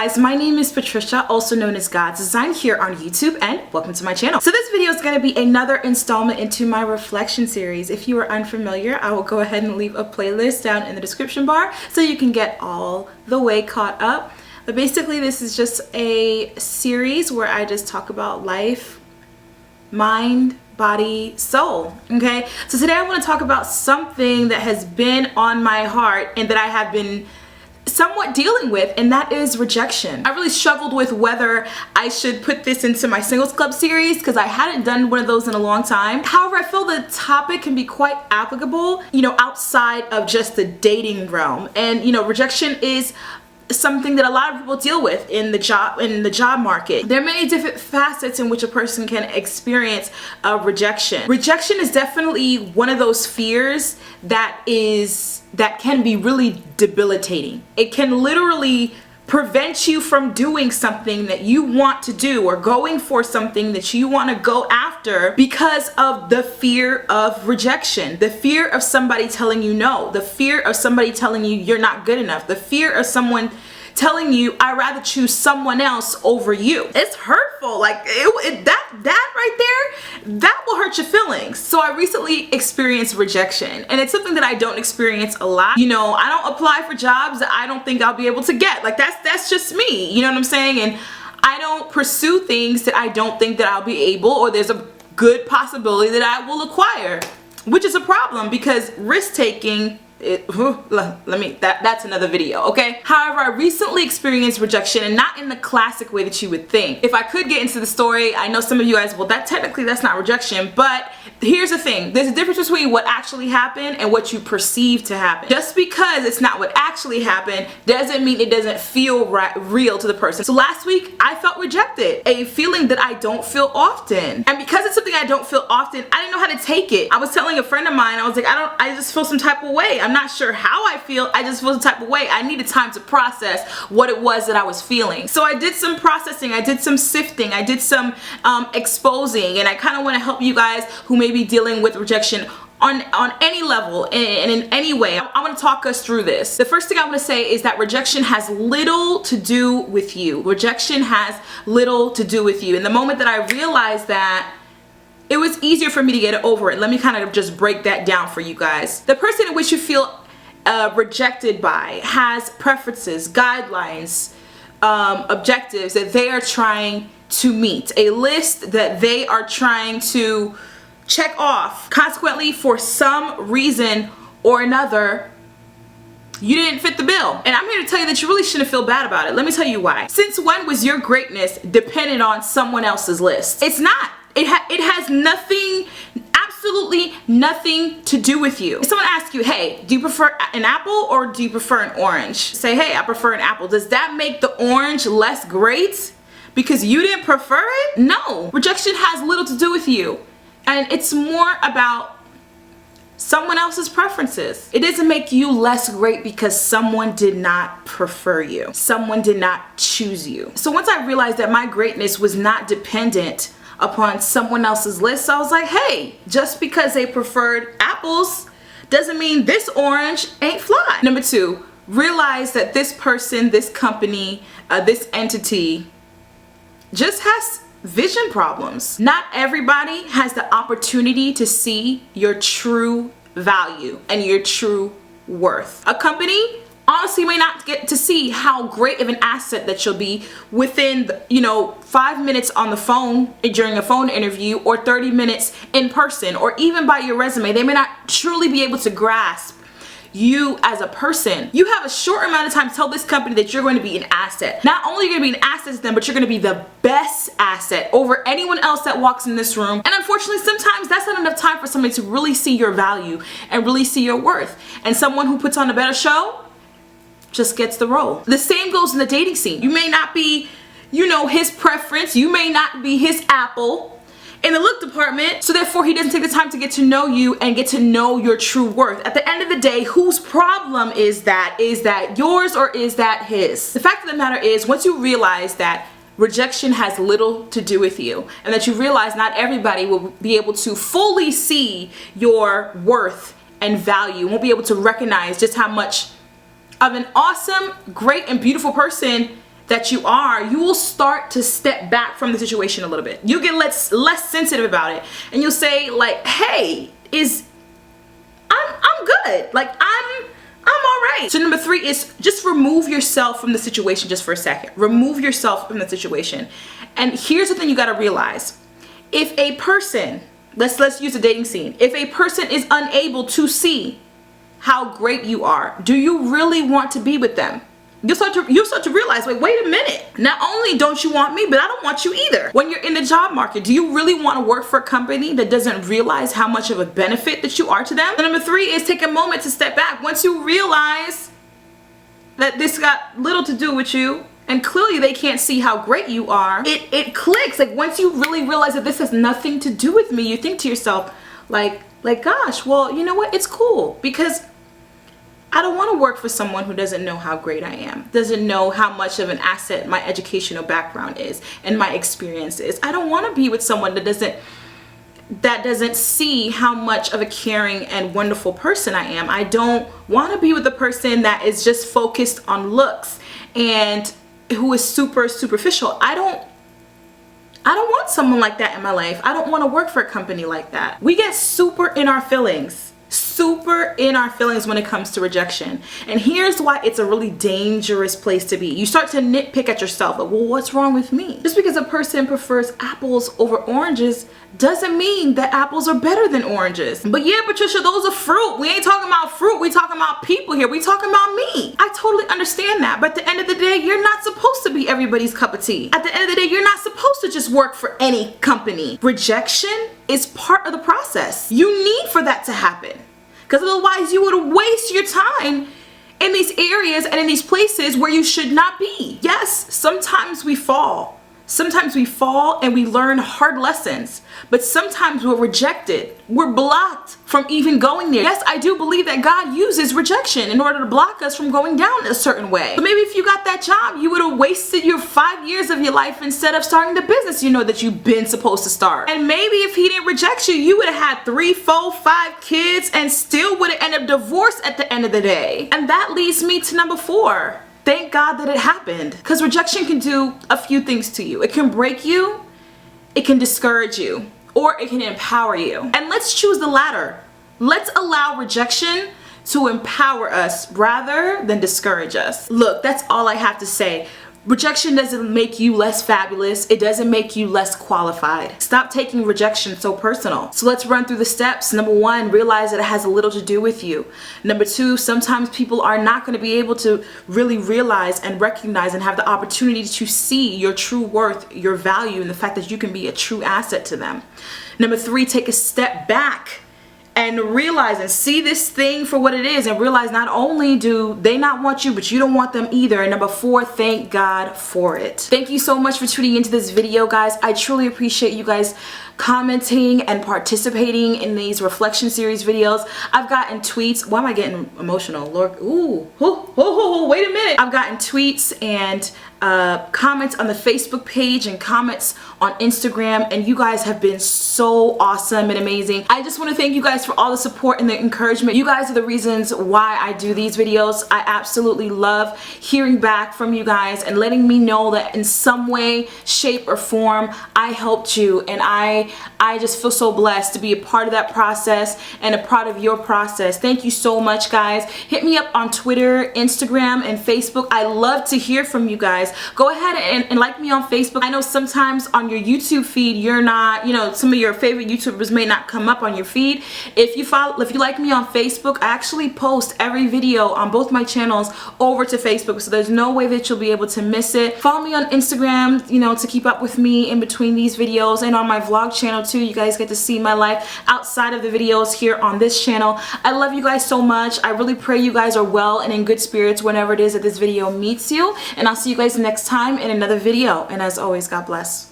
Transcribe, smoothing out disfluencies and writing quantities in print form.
guys, my name is Patricia, also known as God's Design, here on YouTube, and welcome to my channel. So this video is going to be another installment into my reflection series. If you are unfamiliar, I will go ahead and leave a playlist down in the description bar so you can get all the way caught up. But basically this is just a series where I just talk about life, mind, body, soul. Okay, so today I want to talk about something that has been on my heart and that I have been somewhat dealing with, and that is rejection. I really struggled with whether I should put this into my singles club series because I hadn't done one of those in a long time. However, I feel the topic can be quite applicable, outside of just the dating realm. And rejection is something that a lot of people deal with in the job market. There are many different facets in which a person can experience rejection. Rejection is definitely one of those fears that can be really debilitating. It can literally prevent you from doing something that you want to do or going for something that you want to go after because of the fear of rejection, the fear of somebody telling you no, the fear of somebody telling you you're not good enough, the fear of someone telling you I'd rather choose someone else over you. It's hurtful. Like that right there, that will hurt your feelings. So I recently experienced rejection, and it's something that I don't experience a lot. I don't apply for jobs that I don't think I'll be able to get. Like that's just me. You know what I'm saying? And I don't pursue things that I don't think that I'll be able, or there's a good possibility that I will acquire, which is a problem because risk taking, that's another video, okay? However, I recently experienced rejection, and not in the classic way that you would think. If I could get into the story, I know some of you guys, well, that's not rejection, but here's the thing. There's a difference between what actually happened and what you perceive to happen. Just because it's not what actually happened doesn't mean it doesn't feel real to the person. So last week, I felt rejected, a feeling that I don't feel often. And because it's something I don't feel often, I didn't know how to take it. I was telling a friend of mine, I was like, I just feel some type of way. I'm not sure how I feel, I just feel some type of way. I needed time to process what it was that I was feeling. So I did some processing, I did some sifting, I did some exposing, and I kind of want to help you guys who may be dealing with rejection on any level and in any way. I want to talk us through this. The first thing I want to say is that rejection has little to do with you. Rejection has little to do with you. And the moment that I realized that, it was easier for me to get over it. Let me kind of just break that down for you guys. The person in which you feel rejected by has preferences, guidelines, objectives that they are trying to meet, a list that they are trying to check off. Consequently, for some reason or another, you didn't fit the bill. And I'm here to tell you that you really shouldn't feel bad about it. Let me tell you why. Since when was your greatness dependent on someone else's list? It's not. It has nothing, absolutely nothing to do with you. If someone asks you, hey, do you prefer an apple or do you prefer an orange? Say, hey, I prefer an apple. Does that make the orange less great because you didn't prefer it? No. Rejection has little to do with you. And it's more about someone else's preferences. It doesn't make you less great because someone did not prefer you. Someone did not choose you. So once I realized that my greatness was not dependent upon someone else's list, I was like, hey, just because they preferred apples doesn't mean this orange ain't fly. Number two, realize that this person, this company, this entity just has vision problems. Not everybody has the opportunity to see your true value and your true worth. A company honestly may not get to see how great of an asset that you'll be within 5 minutes on the phone during a phone interview, or 30 minutes in person, or even by your resume. They may not truly be able to grasp you as a person. You have a short amount of time to tell this company that you're going to be an asset. Not only are you going to be an asset to them, but you're going to be the best asset over anyone else that walks in this room. And unfortunately, sometimes that's not enough time for somebody to really see your value and really see your worth. And someone who puts on a better show just gets the role. The same goes in the dating scene. You may not be, his preference. You may not be his apple in the look department, so therefore he doesn't take the time to get to know you and get to know your true worth. At the end of the day, whose problem is that? Is that yours or is that his? The fact of the matter is, once you realize that rejection has little to do with you, and that you realize not everybody will be able to fully see your worth and value, won't be able to recognize just how much of an awesome, great, and beautiful person that you are, you will start to step back from the situation a little bit. You get less sensitive about it, and you'll say like, hey, I'm good. Like I'm all right. So number 3 is just remove yourself from the situation just for a second. Remove yourself from the situation. And here's the thing you got to realize. If a person, let's use a dating scene. If a person is unable to see how great you are, do you really want to be with them? You'll start to realize, like, wait a minute. Not only don't you want me, but I don't want you either. When you're in the job market, do you really want to work for a company that doesn't realize how much of a benefit that you are to them? And number 3 is take a moment to step back. Once you realize that this got little to do with you, and clearly they can't see how great you are, it clicks. Like once you really realize that this has nothing to do with me, you think to yourself, like gosh, well, you know what? It's cool, because I don't want to work for someone who doesn't know how great I am, doesn't know how much of an asset my educational background is and my experience is. I don't want to be with someone that doesn't see how much of a caring and wonderful person I am. I don't want to be with a person that is just focused on looks and who is super superficial. I don't want someone like that in my life. I don't want to work for a company like that. We get super in our feelings when it comes to rejection. And here's why it's a really dangerous place to be. You start to nitpick at yourself, like, well, what's wrong with me? Just because a person prefers apples over oranges doesn't mean that apples are better than oranges. But yeah, Patricia, those are fruit. We ain't talking about fruit. We talking about people here. We talking about me. I totally understand that. But at the end of the day, you're not supposed to be everybody's cup of tea. At the end of the day, you're not supposed to just work for any company. Rejection is part of the process. You need for that to happen. Because otherwise you would waste your time in these areas and in these places where you should not be. Yes, sometimes we fall. Sometimes we fall and we learn hard lessons, but sometimes we're rejected. We're blocked from even going there. Yes, I do believe that God uses rejection in order to block us from going down a certain way. So maybe if you got that job, you would have wasted your 5 years of your life instead of starting the business you know that you've been supposed to start. And maybe if he didn't reject you, you would have had 3, 4, 5 kids and still would have ended up divorced at the end of the day. And that leads me to number 4. Thank God that it happened, because rejection can do a few things to you. It can break you, it can discourage you, or it can empower you. And let's choose the latter. Let's allow rejection to empower us rather than discourage us. Look, that's all I have to say. Rejection doesn't make you less fabulous. It doesn't make you less qualified. Stop taking rejection so personal. So let's run through the steps. Number 1, realize that it has a little to do with you. Number 2, sometimes people are not going to be able to really realize and recognize and have the opportunity to see your true worth, your value, and the fact that you can be a true asset to them. Number 3, take a step back and realize and see this thing for what it is, and realize not only do they not want you, but you don't want them either. And number 4, thank God for it. Thank you so much for tuning into this video, guys. I truly appreciate you guys commenting and participating in these reflection series videos. I've gotten tweets. Why am I getting emotional? Lord, wait a minute. I've gotten tweets and comments on the Facebook page and comments on Instagram, and you guys have been so awesome and amazing. I just want to thank you guys for all the support and the encouragement. You guys are the reasons why I do these videos. I absolutely love hearing back from you guys and letting me know that in some way, shape, or form I helped you, and I just feel so blessed to be a part of that process and a part of your process. Thank you so much, guys. Hit me up on Twitter, Instagram, and Facebook. I love to hear from you guys. Go ahead and like me on Facebook. I know sometimes on your YouTube feed, you're not, some of your favorite YouTubers may not come up on your feed. If you like me on Facebook, I actually post every video on both my channels over to Facebook, so there's no way that you'll be able to miss it. Follow me on Instagram, to keep up with me in between these videos, and on my vlog channel too. You guys get to see my life outside of the videos here on this channel. I love you guys so much. I really pray you guys are well and in good spirits whenever it is that this video meets you, and I'll see you guys next time in another video. And as always, God bless.